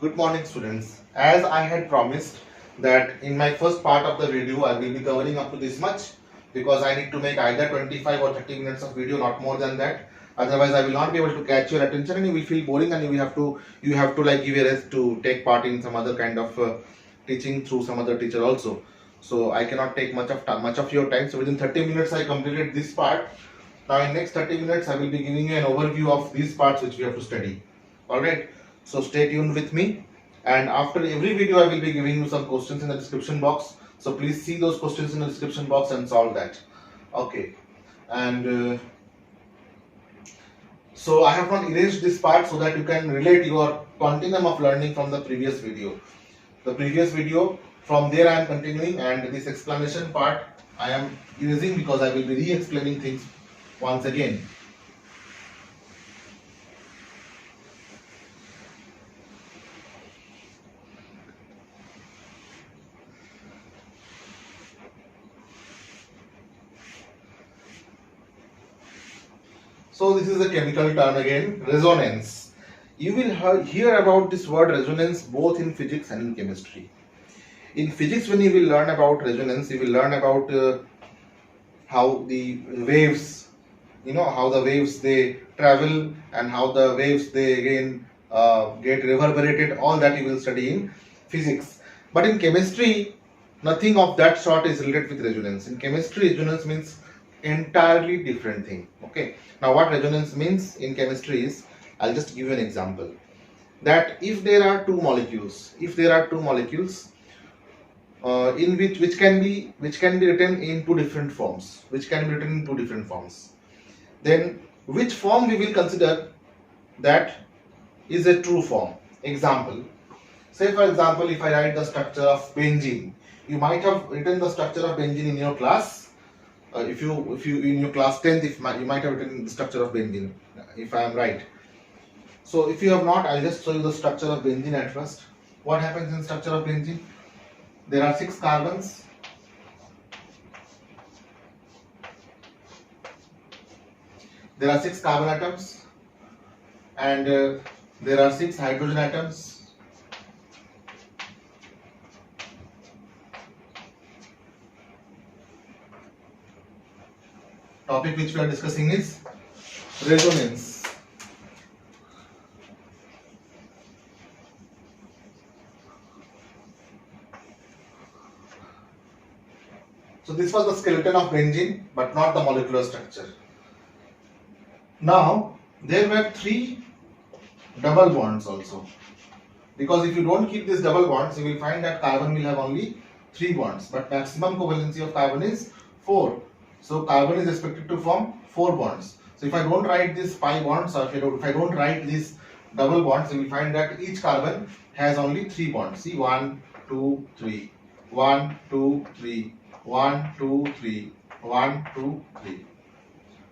Good morning, students. As I had promised that in my first part of the video I will be covering up to this much because I need to make either 25 or 30 minutes of video, not more than that. Otherwise I will not be able to catch your attention and you will feel boring and you have to like give a rest to take part in some other kind of teaching through some other teacher also. So I cannot take much of your time. So within 30 minutes I completed this part. Now in next 30 minutes I will be giving you an overview of these parts which we have to study. Alright. So stay tuned with me, and after every video I will be giving you some questions in the description box. So please see those questions in the description box and solve that. Okay, and so I have not erased this part so that you can relate your continuum of learning from the previous video. From there I am continuing, and this explanation part I am erasing because I will be re-explaining things once again. So this is a chemical term again, resonance. You will hear about this word resonance both in physics and in chemistry. In physics, when you will learn about resonance, you will learn about how the waves, how the waves they travel and how the waves they again get reverberated. All that you will study in physics. But in chemistry, nothing of that sort is related with resonance. In chemistry, resonance means entirely different thing. Okay, now what resonance means in chemistry is, I'll just give you an example, that if there are two molecules in which can be written in two different forms, then which form we will consider that is a true form. Example, say for example, if I write the structure of benzene, you might have written the structure of benzene in your class. If you in your class 10th, you might have written the structure of benzene, if I am right. So if you have not, I'll just show you the structure of benzene at first. What happens in structure of benzene? There are 6 carbons. There are 6 carbon atoms, and there are 6 hydrogen atoms. Topic which we are discussing is resonance. So this was the skeleton of benzene, but not the molecular structure. Now there were 3 double bonds also, because if you don't keep these double bonds, you will find that carbon will have only 3 bonds, but maximum covalency of carbon is 4. So carbon is expected to form 4 bonds. So if I don't write these 5 bonds, or if I don't write these double bonds, you will find that each carbon has only 3 bonds. See, 1, 2, 3, 1, 2, 3, 1, 2, 3, 1, 2, 3.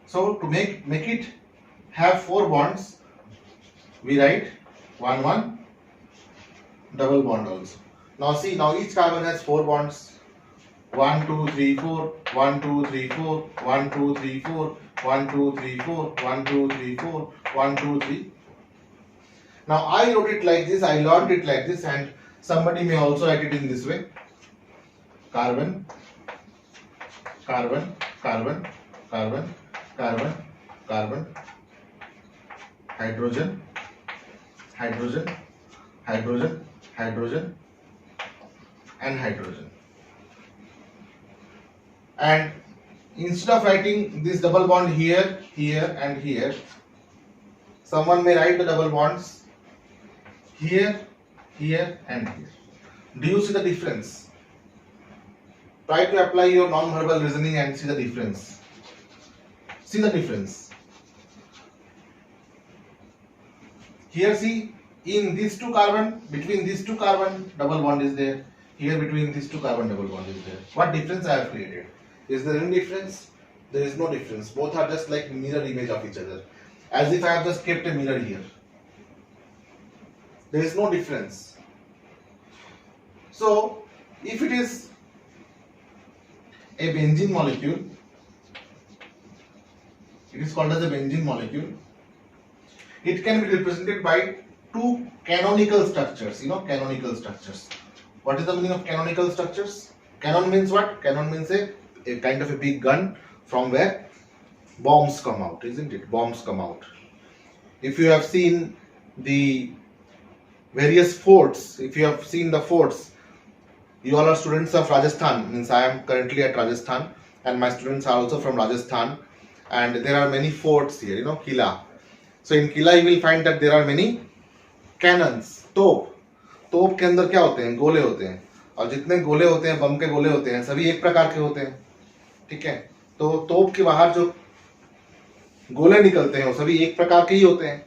So to make it have 4 bonds, we write 1, 1 double bond also. Now see, now each carbon has 4 bonds. 1, 2, 3, 4, 1, 2, 3, 4, 1, 2, 3, 4, 1, 2, 3, 4, 1, 2, 3, 4, 1, 2, 3. Now I wrote it like this, I learned it like this, and somebody may also write it in this way. Carbon, carbon, carbon, carbon, carbon, carbon, hydrogen, hydrogen, hydrogen, hydrogen, and hydrogen. And instead of writing this double bond here, here and here, someone may write the double bonds here, here and here. Do you see the difference? Try to apply your non-verbal reasoning and see the difference. See the difference. Here see, in these 2 carbon, between these 2 carbon, double bond is there. Here between these 2 carbon, double bond is there. What difference I have created? Is there any difference? There is no difference. Both are just like mirror image of each other. As if I have just kept a mirror here. There is no difference. So, if it is a benzene molecule, it is called as a benzene molecule. It can be represented by two canonical structures. You know, canonical structures. What is the meaning of canonical structures? Canon means what? Canon means a kind of a big gun from where bombs come out, isn't it? Bombs come out. If you have seen the various forts, if you have seen the forts, you all are students of Rajasthan, means I am currently at Rajasthan and my students are also from Rajasthan, and there are many forts here, you know, Kila. So in Kila you will find that there are many cannons, तोप के अंदर क्या होते हैं? गोले होते हैं, और जितने गोले होते हैं, बम के गोले होते हैं, सभी एक प्रकार के होते हैं, ठीक है? तो तोप के बाहर जो गोले निकलते हैं वो सभी एक प्रकार के ही होते हैं।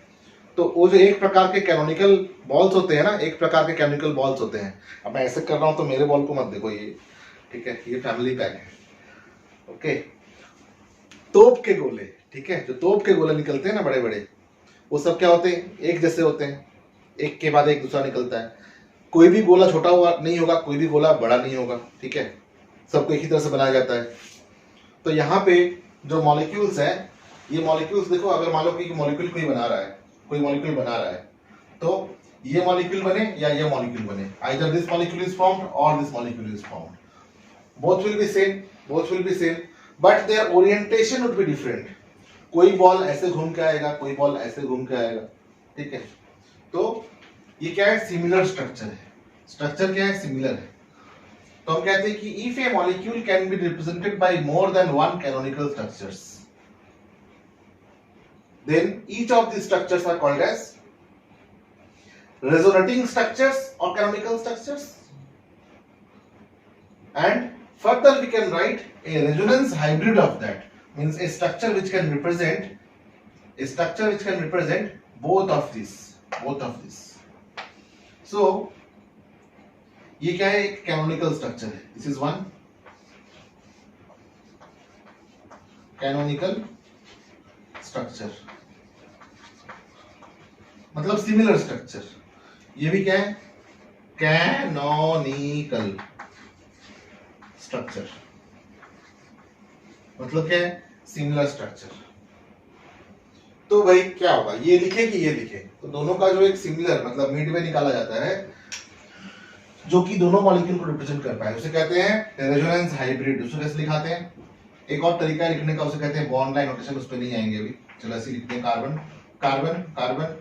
तो वो जो एक प्रकार के कैनोनिकल बॉल्स होते हैं ना, एक प्रकार के कैनोनिकल बॉल्स होते हैं। अब मैं ऐसे कर रहा हूं तो मेरे बॉल को मत देखो, ये ठीक है, ये फैमिली पैक है, ओके। तोप के गोले, ठीक है, जो तोप के गोले निकलते हैं ना बड़े बड़े, वो सब क्या होते हैं? एक जैसे होते हैं, एक के बाद एक दूसरा निकलता है। कोई भी गोला छोटा हुआ नहीं होगा, कोई भी गोला बड़ा नहीं होगा, ठीक है, सबको एक ही तरह से बनाया जाता है। तो यहाँ पे जो मॉलिक्यूल्स है, ये मॉलिक्यूल्स देखो, अगर मान लो कि मॉलिक्यूल कोई बना रहा है, कोई मॉलिक्यूल बना रहा है, तो ये मॉलिक्यूल बने या ये मॉलिक्यूल बने, either this molecule is formed और this molecule is formed, both will be same, both will be same, but their orientation would be different. कोई बॉल ऐसे घूम के आएगा, कोई बॉल ऐसे घूम के आएगा, ठीक है। तो ये क्या है? सिमिलर स्ट्रक्चर है। स्ट्रक्चर क्या है? सिमिलर है। तो हम कहते हैं कि if A molecule can be represented by more than one canonical structures, then each of these structures are called as resonating structures or canonical structures, and further we can write a resonance hybrid of that, means a structure which can represent both of these. So ये क्या है? एक canonical structure है, this is one canonical structure, मतलब similar structure. ये भी क्या है? कैनोनिकल स्ट्रक्चर, मतलब क्या है? Similar structure. तो भाई क्या होगा? ये लिखे कि ये लिखे, तो दोनों का जो एक सिमिलर मतलब मिडवे निकाला जाता है, जो कि दोनों मॉलिक्यूल को रिप्रेजेंट कर पाए, उसे कहते हैं रेजोनेंस हाइब्रिड। उसको कैसे लिखाते हैं? एक और तरीका है लिखने का, उसे कहते हैं बॉन्ड लाइन नोटेशन, उस पर नहीं आएंगे अभी। चलो ऐसे लिखते हैं, carbon carbon carbon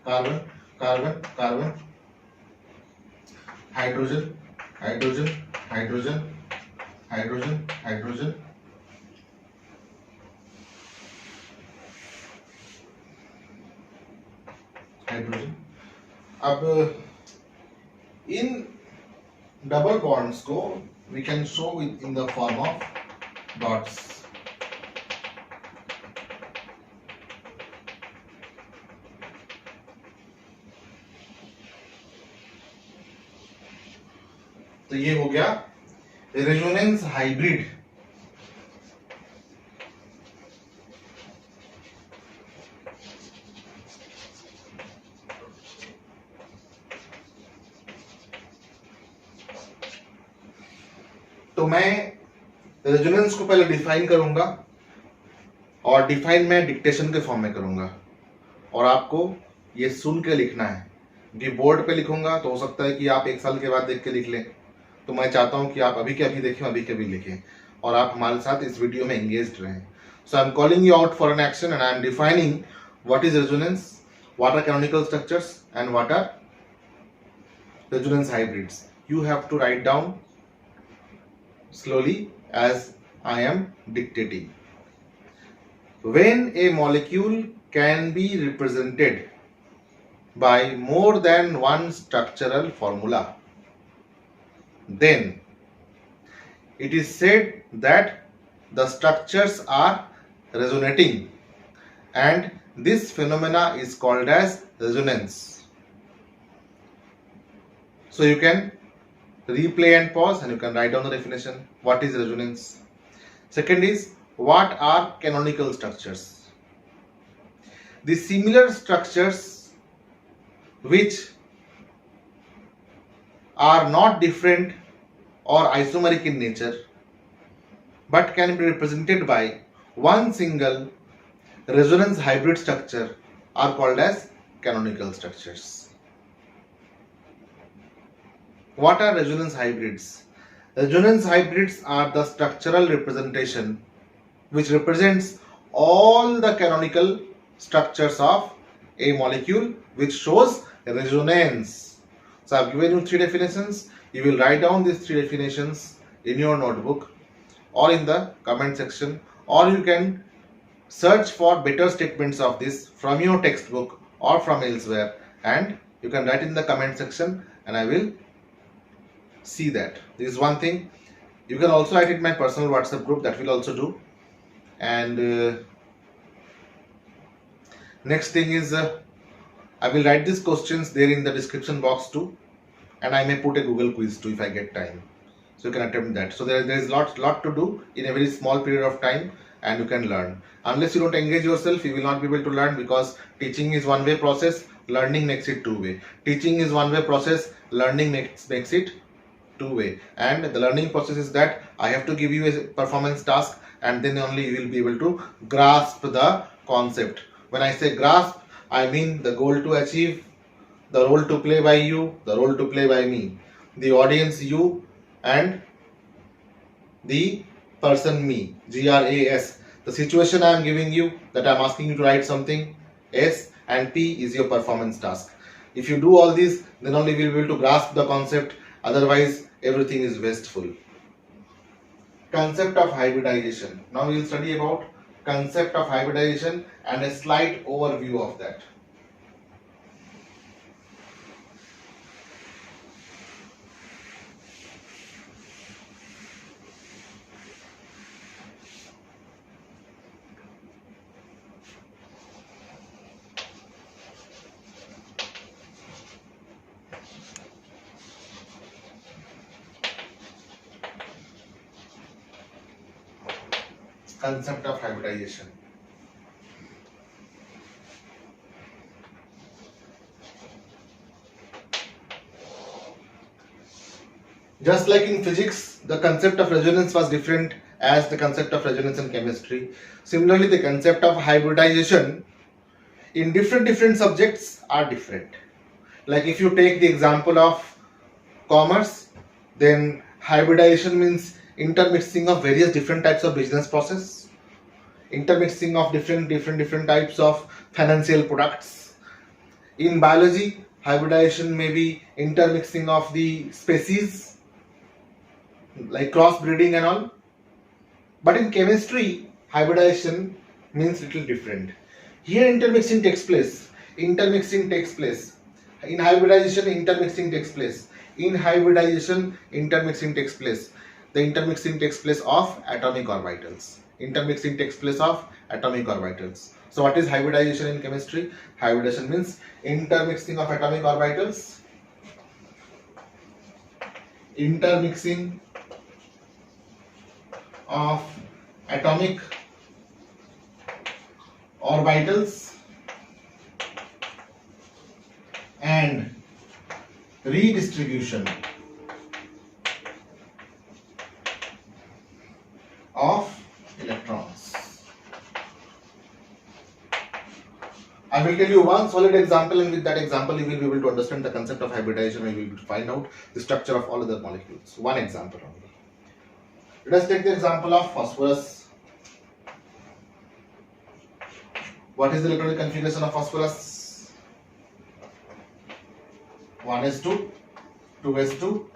carbon carbon carbon, hydrogen hydrogen hydrogen hydrogen hydrogen, hydrogen. अब इन डबल बॉन्ड्स को we can show with in the form of dots. तो ये हो गया रेजोनेंस हाइब्रिड। तो मैं रेजोनेंस को पहले डिफाइन करूंगा, और डिफाइन मैं डिक्टेशन के फॉर्म में करूंगा, और आपको ये सुन के लिखना है। ये बोर्ड पे लिखूंगा तो हो सकता है कि आप एक साल के बाद देख के लिख लें, तो मैं चाहता हूं कि आप अभी के अभी देखें, अभी के अभी लिखें, और आप हमारे साथ इस वीडियो में एंगेज्ड रहें। So I am calling you out for an action and I am defining what is resonance, what are canonical structures and what are resonance hybrids. You have to write down slowly as I am dictating. When a molecule can be represented by more than one structural formula, then it is said that the structures are resonating, and this phenomena is called as resonance. So you can replay and pause and you can write down the definition. What is resonance? Second is, what are canonical structures? The similar structures which are not different or isomeric in nature but can be represented by one single resonance hybrid structure are called as canonical structures. What are resonance hybrids? Resonance hybrids are the structural representation which represents all the canonical structures of a molecule, which shows resonance. So I have given you three definitions. You will write down these three definitions in your notebook or in the comment section, or you can search for better statements of this from your textbook or from elsewhere, and you can write in the comment section and I will see that. This is one thing. You can also write it in my personal WhatsApp group, that will also do. And next thing is I will write these questions there in the description box too, and I may put a Google quiz too if I get time, so you can attempt that. So there is lot to do in a very small period of time, and you can learn. Unless you don't engage yourself, you will not be able to learn, because teaching is one way process, learning makes it two way. Teaching is one way process, learning makes it two way. And the learning process is that I have to give you a performance task, and then only you will be able to grasp the concept. When I say grasp, I mean the goal to achieve, the role to play by you, the role to play by me, the audience you, and the person me, GRAS. The situation I am giving you, that I am asking you to write something, S, and P is your performance task. If you do all these, then only we will be able to grasp the concept, otherwise everything is wasteful. Concept of hybridization. Now we will study about concept of hybridization and a slight overview of that. Concept of hybridization. Just like in physics, the concept of resonance was different as the concept of resonance in chemistry. Similarly, the concept of hybridization in different subjects are different. Like if you take the example of commerce, then hybridization means intermixing of various different types of business process, intermixing of different types of financial products. In biology, hybridization may be intermixing of the species, like crossbreeding and all. But in chemistry, hybridization means little different. Here intermixing takes place. In hybridization, intermixing takes place. In hybridization, intermixing takes place. The intermixing takes place of atomic orbitals. Intermixing takes place of atomic orbitals. So what is hybridization in chemistry? Hybridization means intermixing of atomic orbitals. Intermixing of atomic orbitals and redistribution of electrons. I will tell you one solid example, and with that example you will be able to understand the concept of hybridization and you will find out the structure of all other molecules. One example only. Let us take the example of phosphorus. What is the electronic configuration of phosphorus? 1s2, 2s2,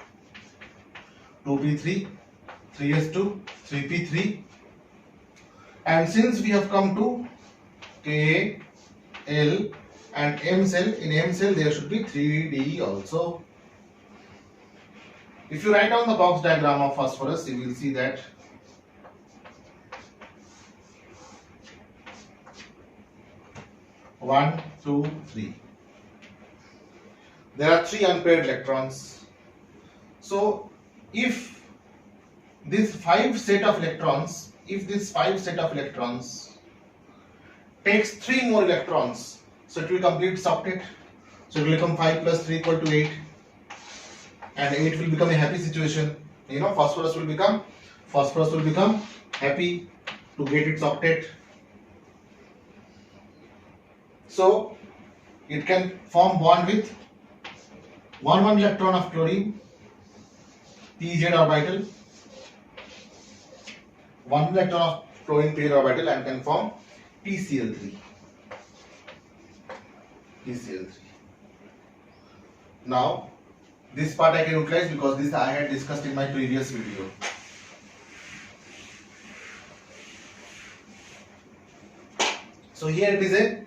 2p3, 3s2, 3p3, and since we have come to Ka, L and M cell, in M cell there should be 3D also. If you write down the box diagram of phosphorus, you will see that one, two, three. There are 3 unpaired electrons. So if this 5 set of electrons, takes 3 more electrons, so it will complete its octet. So it will become 5 plus 3 equal to 8, and 8 will become a happy situation. You know, phosphorus will become happy to get its octet. So it can form bond with one electron of chlorine, pz orbital, one electron of chlorine pz orbital, and can form PCl3. Now this part I can utilize because this I had discussed in my previous video. So here it is a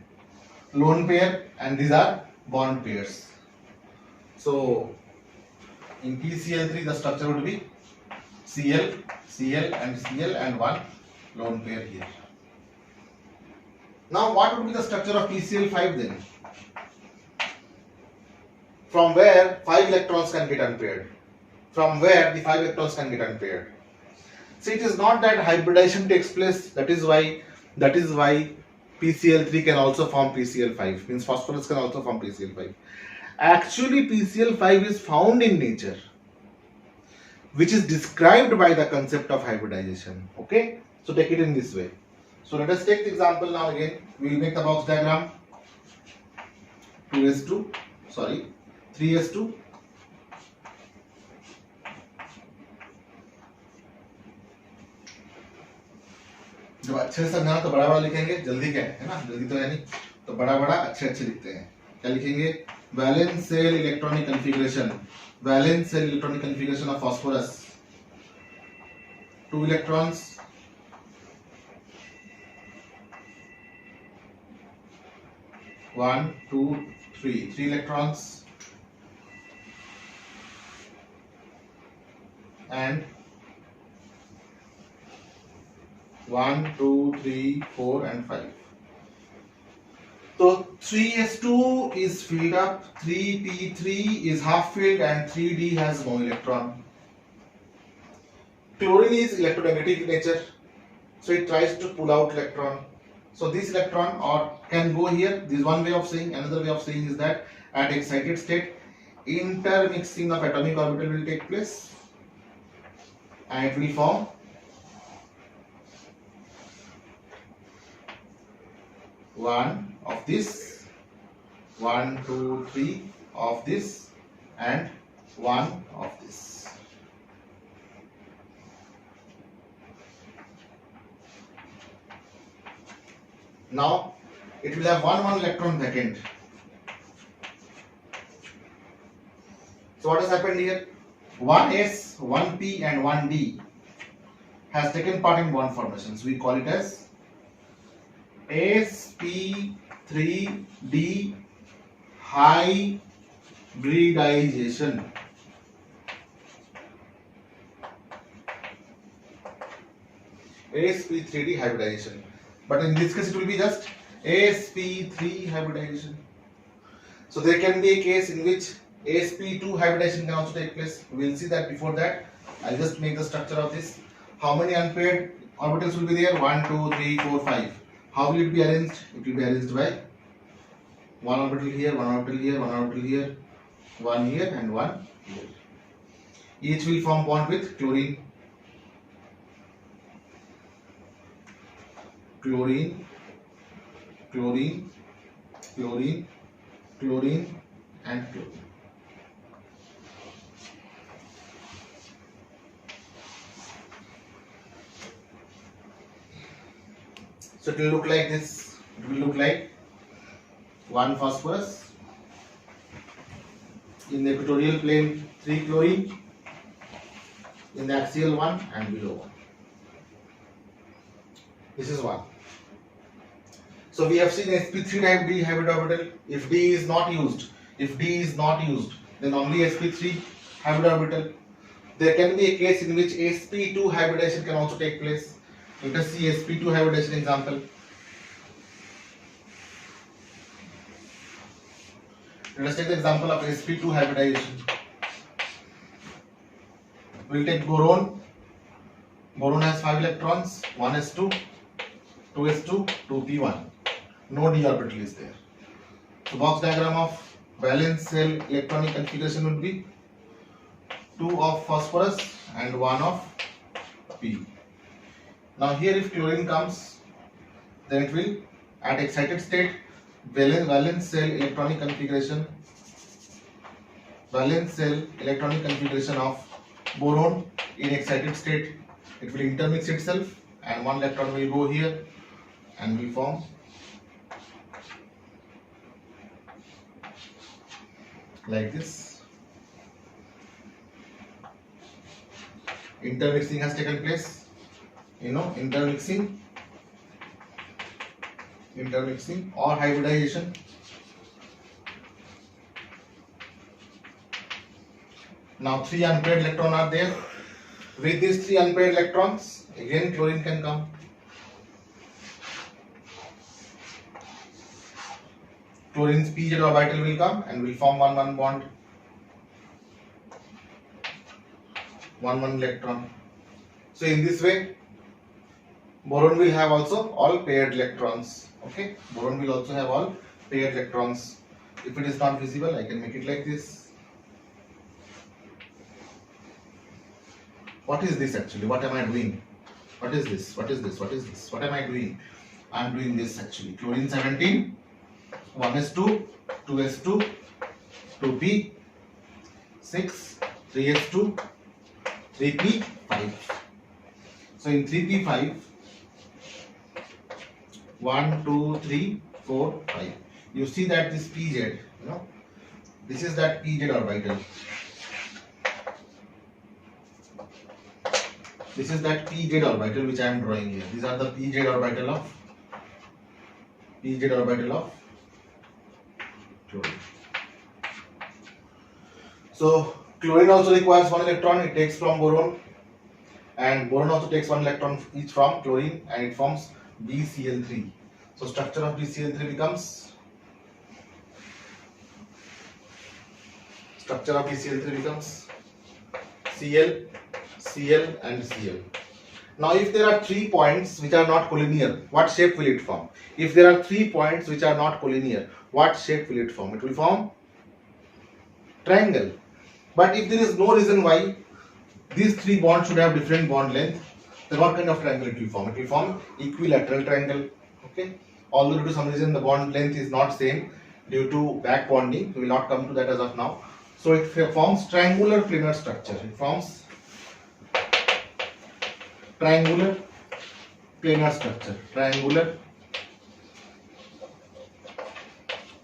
lone pair and these are bond pairs. So in PCl3 the structure would be Cl, Cl and Cl and one lone pair here. Now what would be the structure of PCl5 then? From where 5 electrons can get unpaired? From where the 5 electrons can get unpaired? So it is not that hybridization takes place, that is why PCl3 can also form PCl5, means phosphorus can also form PCl5. Actually PCl5 is found in nature, which is described by the concept of hybridization. Okay, so take it in this way. So let us take the example now again. We will make the box diagram. 3s2 जब अच्छे से समझाना तो बड़ा बड़ा लिखेंगे, जल्दी क्या है ना, जल्दी तो है नहीं, तो बड़ा बड़ा अच्छे अच्छे लिखते हैं. क्या लिखेंगे? Valence shell electronic configuration of phosphorus, 2 electrons, 1 2 3 electrons, and 1 2 3 4 and 5. So 3s2 is filled up, 3p3 is half filled, and 3d has no electron. Chlorine is electronegative in nature, so it tries to pull out electron. So this electron or can go here. This is one way of saying. Another way of saying is that at excited state, intermixing of atomic orbital will take place, and it will form one of this, 1 2 3 of this, and one of this. Now it will have one electron vacant. So what has happened here? 1s, 1p and 1d has taken part in bond formations. We call it as sp3d hybridization. sp3d hybridization. But in this case it will be just sp3 hybridization. So there can be a case in which sp2 hybridization can also take place. We will see that. Before that, I'll just make the structure of this. How many unpaired orbitals will be there? 1 2 3 4 5. How will it be arranged? It will be arranged by one orbital here, one orbital here, one orbital here, one here and one here. Each will form bond with chlorine, chlorine, chlorine, chlorine, chlorine and chlorine. So it will look like this. It will look like one phosphorus, in the equatorial plane 3 chlorine, in the axial one and below one. This is one. So we have seen sp3 hybrid orbital. If D is not used, then only sp3 hybrid orbital. There can be a case in which sp2 hybridization can also take place. Let us see sp2 hybridization example. Let us take the example of sp2 hybridization. We will take boron. Boron has 5 electrons, 1s2, 2s2, 2p1. No d orbital is there. So box diagram of valence shell electronic configuration would be 2 of phosphorus and 1 of p. Now here if chlorine comes, then it will at excited state valence cell electronic configuration of boron in excited state. It will intermix itself and one electron will go here and will form like this. Intermixing has taken place, intermixing or hybridization. Now 3 unpaired electrons are there. With these 3 unpaired electrons, again chlorine can come. Chlorine's pz orbital will come and will form 1-1 bond. 1-1 electron. So in this way, boron will have also all paired electrons. Okay, boron will also have all paired electrons. If it is not visible, I can make it like this. What is this actually? What am I doing? What is this? What is this? What is this? What am I doing? I am doing this actually. Chlorine 17, 1s2, 2s2, 2p, 6, 3s2, 3p5. So in 3p5, 1, 2, 3, 4, 5. You see that this pz, this is that pz orbital. This is that pz orbital which I am drawing here. These are the pz orbital of chlorine. So chlorine also requires 1 electron. It takes from boron, and boron also takes 1 electron each from chlorine, and it forms BCl3. So structure of BCl3 becomes Cl, Cl and Cl. Now if there are 3 points which are not collinear, what shape will it form? If there are 3 points which are not collinear, what shape will it form? It will form triangle. But if there is no reason why these 3 bonds should have different bond length, then what kind of triangle it will form? It will form equilateral triangle. Okay. Although due to some reason the bond length is not same due to back bonding, we will not come to that as of now. So it forms triangular planar structure. It forms triangular planar structure. Triangular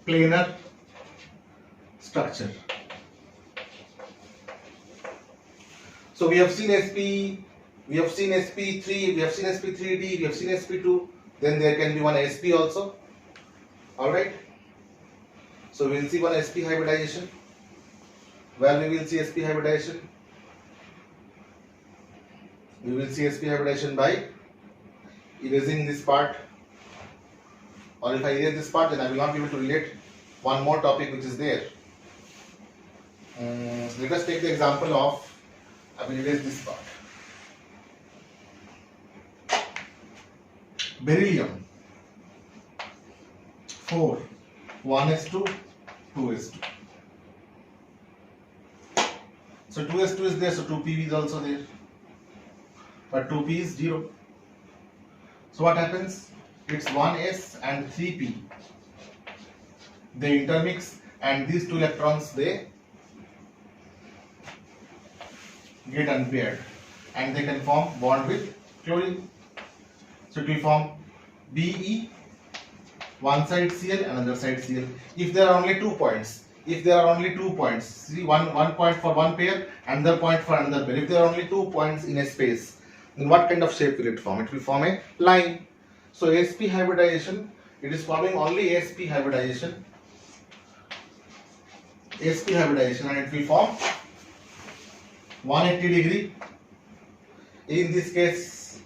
planar structure. So we have seen SP, we have seen SP3, we have seen SP3D, we have seen SP2. Then there can be one SP also. Alright. So we will see one SP hybridization. Well, we will see SP hybridization. We will see SP hybridization by erasing this part. Or if I erase this part, then I will not be able to relate one more topic which is there. Let us take the example of, I will erase this part. Beryllium 4, 1s2, 2s2. So 2s2 is there, so 2p is also there. But 2p is 0. So what happens? It's 1s and 3p. They intermix and these 2 electrons they get unpaired and they can form bond with chlorine. So it will form Be, one side Cl, another side Cl. If there are only 2 points, see one point for one pair, another point for another pair. If there are only 2 points in a space, then what kind of shape will it form? It will form a line. So sp hybridization, it is forming only sp hybridization, and it will form 180 degree. In this case,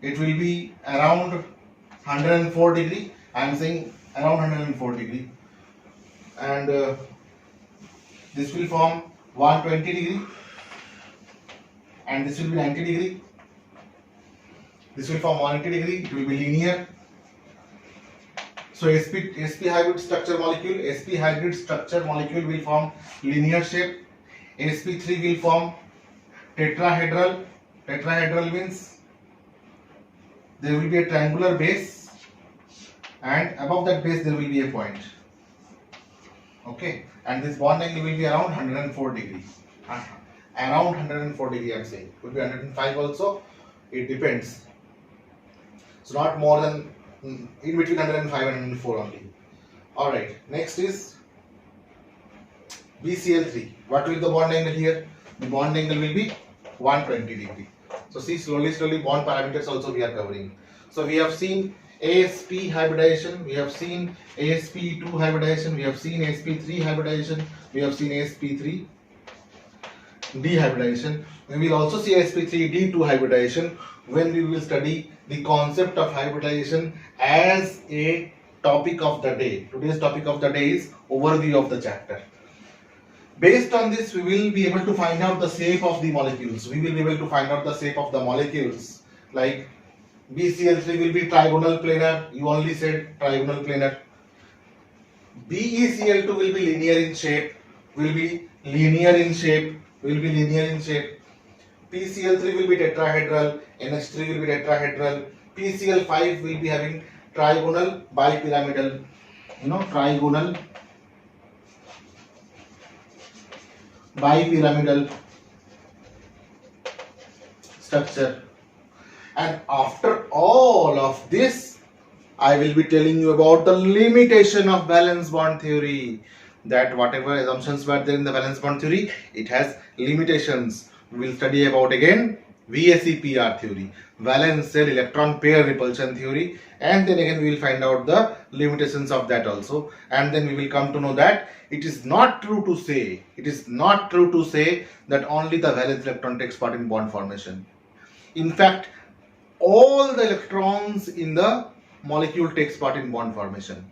it will be around 104 degree. I am saying around 104 degree, and this will form 120 degree, and this will be 90 degree. This will form 180 degree. It will be linear. So sp hybrid structure molecule will form linear shape. sp3 will form tetrahedral. Tetrahedral means there will be a triangular base and above that base there will be a point. Okay, and this bond angle will be around 104 degrees. Around 104 degree I'm saying. Could be 105 also. It depends. So not more than in between 105 and 104 only. Alright, next is BCl3. What will the bond angle here? The bond angle will be 120 degree. So see, slowly bond parameters also we are covering. So we have seen ASP hybridization, we have seen ASP2 hybridization, we have seen ASP3 hybridization, we have seen ASP3 dehybridization. We will also see ASP3 D2 hybridization when we will study the concept of hybridization as a topic of the day. Today's topic of the day is overview of the chapter. Based on this, we will be able to find out the shape of the molecules. We will be able to find out the shape of the molecules. Like BCl3 will be trigonal planar. You only said trigonal planar. BeCl2 will be linear in shape. Will be linear in shape. PCl3 will be tetrahedral. NH3 will be tetrahedral. PCl5 will be having trigonal bipyramidal. Trigonal bipyramidal structure. And after all of this, I will be telling you about the limitation of valence bond theory. That whatever assumptions were there in the valence bond theory, it has limitations. We will study about again VSEPR theory, valence shell electron pair repulsion theory, and then again we will find out the limitations of that also, and then we will come to know that it is not true to say that only the valence electron takes part in bond formation. In fact, all the electrons in the molecule takes part in bond formation.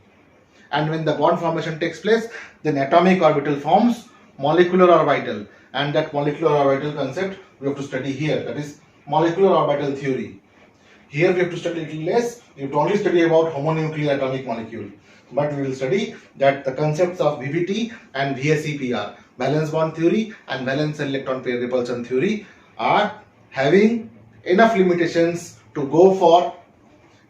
And when the bond formation takes place, then atomic orbital forms molecular orbital, and that molecular orbital concept we have to study here, that is molecular orbital theory. Here we have to study a little less. We have to only study about homonuclear atomic molecule, but we will study that the concepts of VBT and VSEPR, valence bond theory and valence and electron pair repulsion theory, are having enough limitations to go for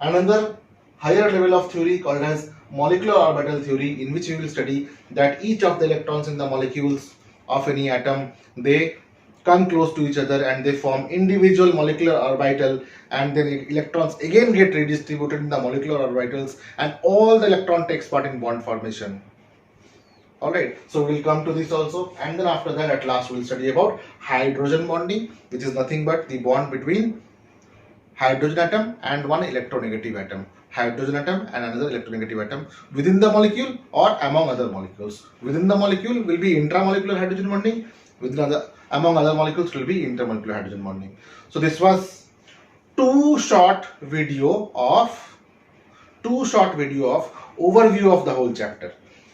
another higher level of theory called as molecular orbital theory, in which we will study that each of the electrons in the molecules of any atom, they come close to each other and they form individual molecular orbital, and then electrons again get redistributed in the molecular orbitals, and all the electron takes part in bond formation. Alright, so we'll come to this also, and then after that at last we'll study about hydrogen bonding, which is nothing but the bond between hydrogen atom and one electronegative atom. Hydrogen atom and another electronegative atom within the molecule or among other molecules. Within the molecule will be intramolecular hydrogen bonding, among other molecules will be intermolecular hydrogen bonding. So this was two short video of overview of the whole chapter.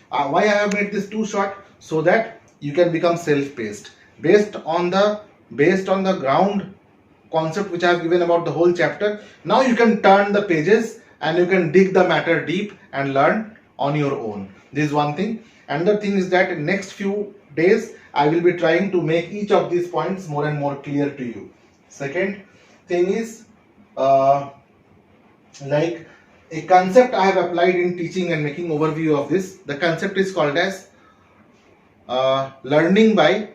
Why I have made this too short? So that you can become self-paced based on the ground concept which I have given about the whole chapter. Now you can turn the pages and you can dig the matter deep and learn on your own. This is one thing. Another thing is that in next few days I will be trying to make each of these points more and more clear to you. Second thing is like a concept I have applied in teaching and making overview of this. The concept is called as learning by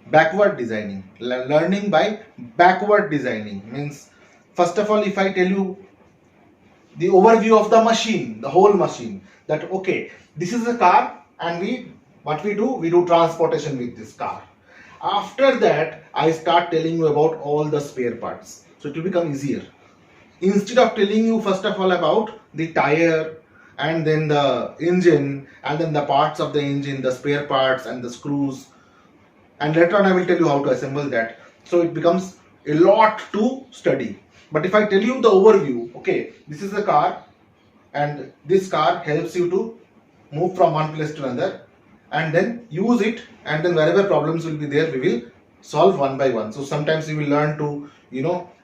backward designing. Learning by backward designing means, first of all, if I tell you the overview of the machine, the whole machine, that okay, this is a car and we do transportation with this car. After that, I start telling you about all the spare parts. So it will become easier. Instead of telling you first of all about the tire and then the engine and then the parts of the engine, the spare parts and the screws, and later on I will tell you how to assemble that. So it becomes a lot to study. But if I tell you the overview, okay, this is a car and this car helps you to move from one place to another, and then use it, and then wherever problems will be there, we will solve one by one. So sometimes you will learn to,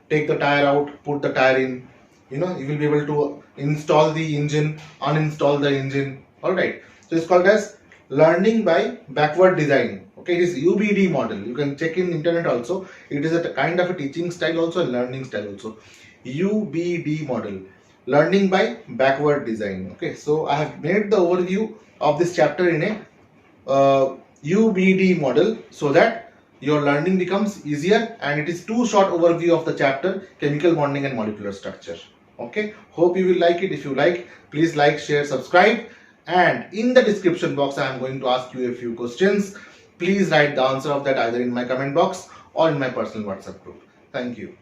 take the tire out, put the tire in, you will be able to install the engine, uninstall the engine. Alright, so it's called as learning by backward design. Okay, it is UBD model. You can check in internet also. It is a kind of a teaching style also, a learning style also. UBD model. learning by backward design. Okay, so I have made the overview of this chapter in a UBD model so that your learning becomes easier, and it is too short overview of the chapter chemical bonding and molecular structure. Okay, hope you will like it. If you like, please like, share, subscribe, and in the description box I am going to ask you a few questions. Please write the answer of that either in my comment box or in my personal WhatsApp group. Thank you.